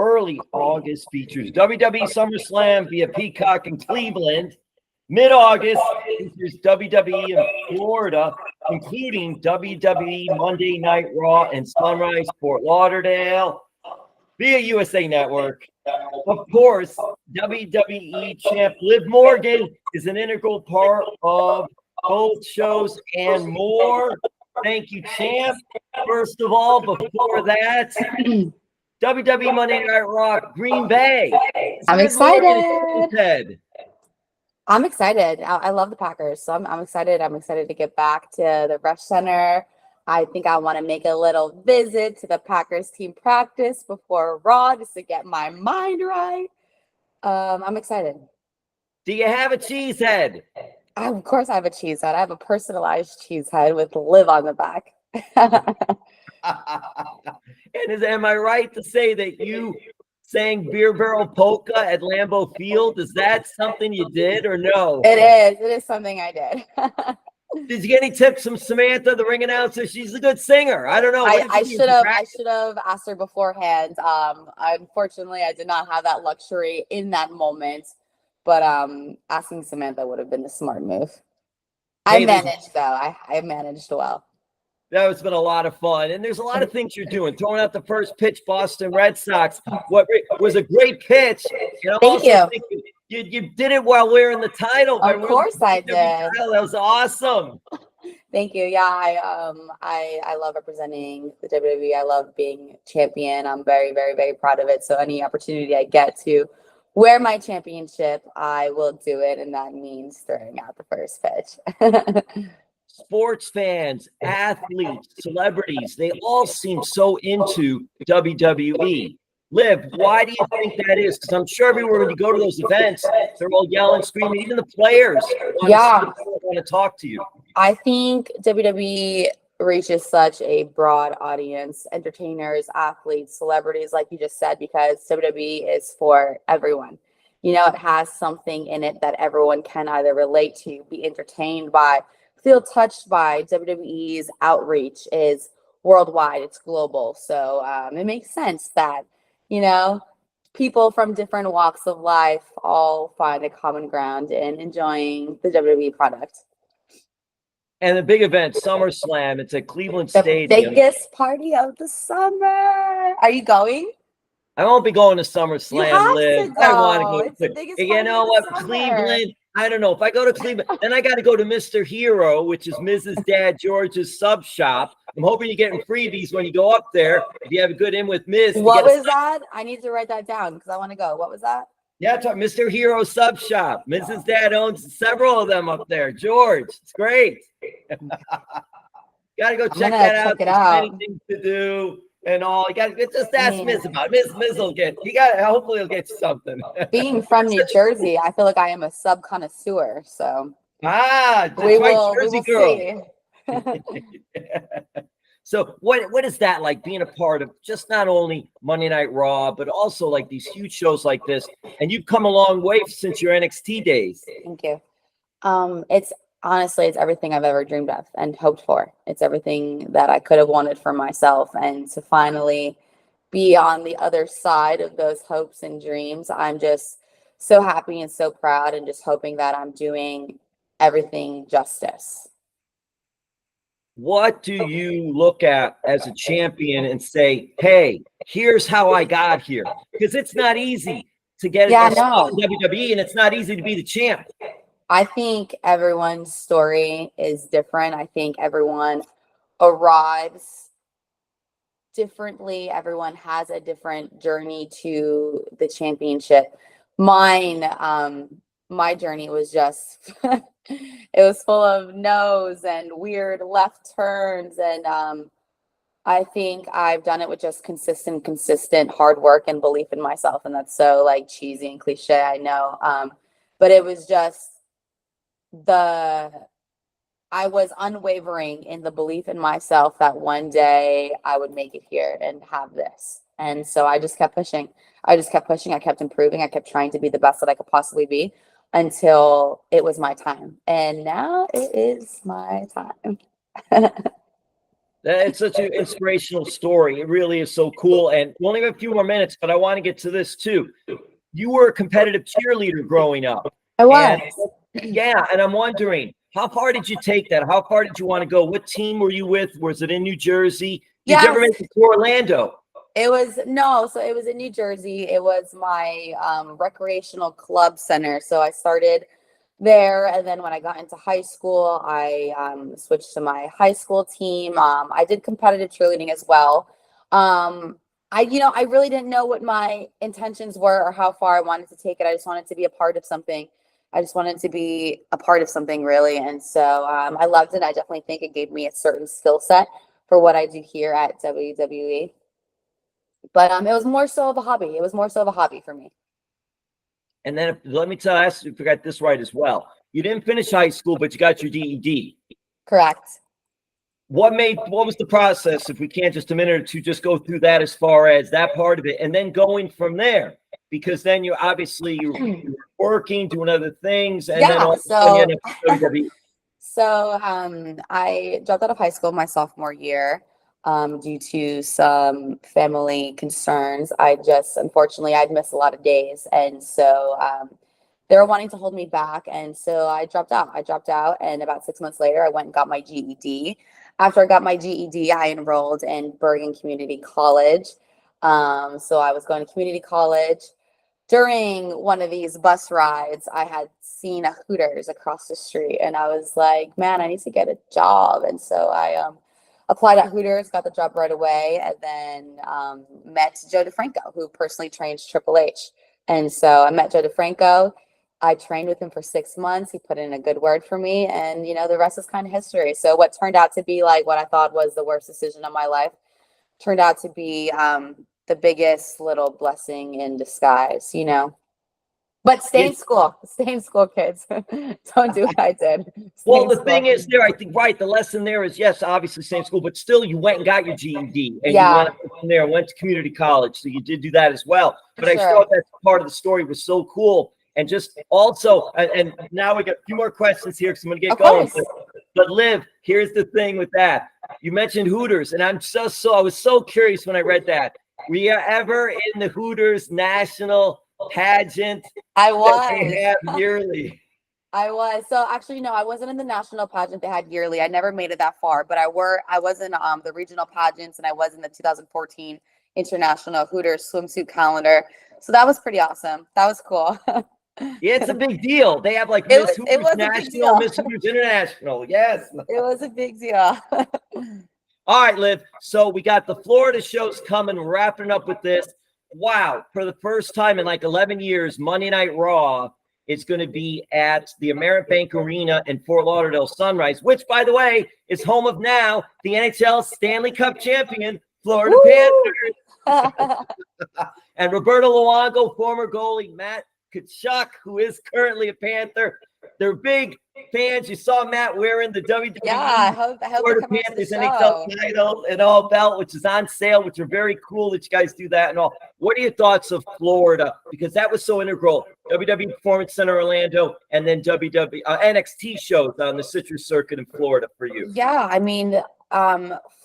Early August features WWE SummerSlam via Peacock in Cleveland. Mid-August features WWE in Florida, including WWE Monday Night Raw and Sunrise Fort Lauderdale via USA Network. Of course, WWE Champ Liv Morgan is an integral part of both shows and more. Thank you, Champ. First of all, before that, WWE Monday Night Raw, Green Bay. I'm excited. I'm excited. I love the Packers, so I'm excited. I'm excited to get back to the Rush Center. I think I want to make a little visit to the Packers team practice before Raw just to get my mind right. I'm excited. Do you have a cheese head? Of course I have a cheese head. I have a personalized cheese head with Liv on the back. And am I right to say that you sang Beer Barrel Polka at Lambeau Field? Is that something you did or no? It is. It is something I did. Did you get any tips from Samantha, the ring announcer? She's a good singer. I don't know. I should have asked her beforehand. Unfortunately, I did not have that luxury in that moment. But asking Samantha would have been the smart move. I managed though. I managed well. That has been a lot of fun. And there's a lot of things you're doing. Throwing out the first pitch, Boston Red Sox. What was a great pitch. Thank you. You did it while wearing the title. Of course I did. That was awesome. Thank you. Yeah, I love representing the WWE. I love being champion. I'm very, very, very proud of it. So any opportunity I get to wear my championship, I will do it. And that means throwing out the first pitch. Sports fans, athletes, celebrities, they all seem so into WWE. Liv, why do you think that is? Because I'm sure everywhere when you go to those events, they're all yelling, screaming, even the players want to talk to you. I think WWE reaches such a broad audience, entertainers, athletes, celebrities, like you just said, because WWE is for everyone. You know, it has something in it that everyone can either relate to, be entertained by, feel touched by. WWE's outreach is worldwide, it's global. So it makes sense that, you know, people from different walks of life all find a common ground in enjoying the WWE product. And the big event, SummerSlam, it's at Cleveland Stadium. The biggest party of the summer. Are you going? I won't be going to SummerSlam, Liv. I want to go. It's the biggest you know what? summer. Cleveland. I don't know. If I go to Cleveland, then I got to go to Mr. Hero, which is Mrs. Dad George's sub shop. I'm hoping you're getting freebies when you go up there. If you have a good in with Miz. What was that? I need to write that down because I want to go. What was that? Yeah, it's Mr. Hero sub shop. Mrs. Dad owns several of them up there. George, it's great. Got to go check that out. Check it out. Anything to do. And all you got to just ask Miz about it. Miz will get you got hopefully he'll get you something. Being from New Jersey, I feel like I am a sub connoisseur. So we will girl. So what is that like being a part of just not only Monday Night Raw, but also like these huge shows like this? And you've come a long way since your NXT days. Thank you. It's everything I've ever dreamed of and hoped for. It's everything that I could have wanted for myself. And to finally be on the other side of those hopes and dreams, I'm just so happy and so proud and just hoping that I'm doing everything justice. What do you look at as a champion and say, hey, here's how I got here? Because it's not easy to get in WWE, and it's not easy to be the champ. I think everyone's story is different. I think everyone arrives differently. Everyone has a different journey to the championship. Mine, my journey was just, it was full of no's and weird left turns. And I think I've done it with just consistent hard work and belief in myself. And that's so like cheesy and cliche, I know. But it was just, I was unwavering in the belief in myself that one day I would make it here and have this. And so I just kept pushing. I kept improving. I kept trying to be the best that I could possibly be until it was my time. And now it is my time. It's such an inspirational story. It really is so cool. And we only have a few more minutes, but I want to get to this too. You were a competitive cheerleader growing up. I And was. yeah, and I'm wondering, how far did you take that? How far did you want to go? What team were you with? Was it in New Jersey? Did you ever Yes. make it to Orlando? It was no, so it was in New Jersey. It was my recreational club center. So I started there, and then when I got into high school, I switched to my high school team. I did competitive cheerleading as well. I really didn't know what my intentions were or how far I wanted to take it. I just wanted to be a part of something. I just wanted to be a part of something really, and so I loved it. I definitely think it gave me a certain skill set for what I do here at WWE. But it was more so of a hobby. It was more so of a hobby for me. And then let me tell you, I forgot this right as well. You didn't finish high school, but you got your GED. Correct. What was the process, if we can't just a minute or two just go through that as far as that part of it, and then going from there? Because then you're working, doing other things, and then all of a sudden you end up at WWE. So I dropped out of high school my sophomore year due to some family concerns. Unfortunately, I'd missed a lot of days. And so they were wanting to hold me back. And so I dropped out. And about 6 months later, I went and got my GED. After I got my GED, I enrolled in Bergen Community College. So I was going to community college. During one of these bus rides, I had seen a Hooters across the street, and I was like, man, I need to get a job. And so I applied at Hooters, got the job right away, and then met Joe DeFranco, who personally trains Triple H. And so I met Joe DeFranco. I trained with him for 6 months. He put in a good word for me, and, the rest is kind of history. So what turned out to be like what I thought was the worst decision of my life turned out to be the biggest little blessing in disguise, But stay in school, kids. Don't do what I did. Well, the thing is there, I think, right, the lesson there is, yes, obviously same school, but still you went and got your GED, and you went from there, went to community college, so you did do that as well. But I thought that part of the story was so cool. And just also, and now we got a few more questions here because I'm going to get going. But Liv, here's the thing with that. You mentioned Hooters, and I was so curious when I read that. Were you ever in the Hooters national pageant? I was. That they have yearly? I was. So actually, no, I wasn't in the national pageant they had yearly. I never made it that far, but I was in the regional pageants, and I was in the 2014 International Hooters swimsuit calendar. So that was pretty awesome. That was cool. Yeah, it's a big deal. They have like Miss Hooters National, Miss Hooters International. Yes. It was a big deal. All right, Liv. So we got the Florida shows coming, wrapping up with this. Wow. For the first time in like 11 years, Monday Night Raw is going to be at the Ameribank Arena in Fort Lauderdale Sunrise, which, by the way, is home of now the NHL Stanley Cup champion, Florida Panthers. And Roberto Luongo, former goalie Matt Tkachuk, who is currently a Panther. They're big fans. You saw Matt wearing the WWE I hope Florida Panthers NHL title and all belt, which is on sale, which are very cool that you guys do that and all. What are your thoughts of Florida? Because that was so integral. WWE Performance Center Orlando, and then WWE NXT shows on the Citrus Circuit in Florida for you. Yeah, I mean,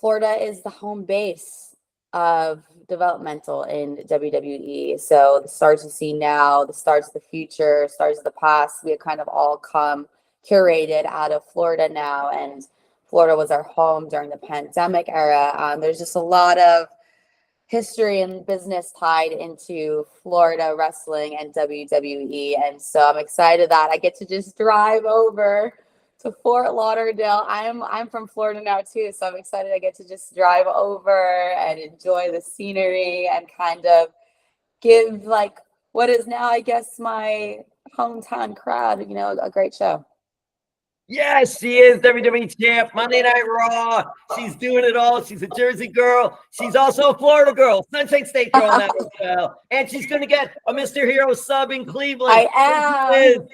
Florida is the home base of developmental in WWE. So the stars you see now, the stars of the future, stars of the past, we have kind of all come curated out of Florida now. And Florida was our home during the pandemic era. There's just a lot of history and business tied into Florida wrestling and WWE. And so I'm excited that I get to just drive over to Fort Lauderdale. I'm from Florida now too, so I'm excited I get to just drive over and enjoy the scenery and kind of give like what is now, I guess, my hometown crowd, a great show. Yes, she is WWE Champ, Monday Night Raw. She's doing it all. She's a Jersey girl. She's also a Florida girl, Sunshine State girl now as well. And she's going to get a Mr. Hero sub in Cleveland. I am.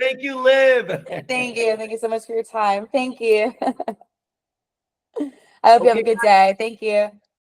Thank you, Liv. Thank you. Thank you so much for your time. Thank you. I hope you have a good day. Thank you.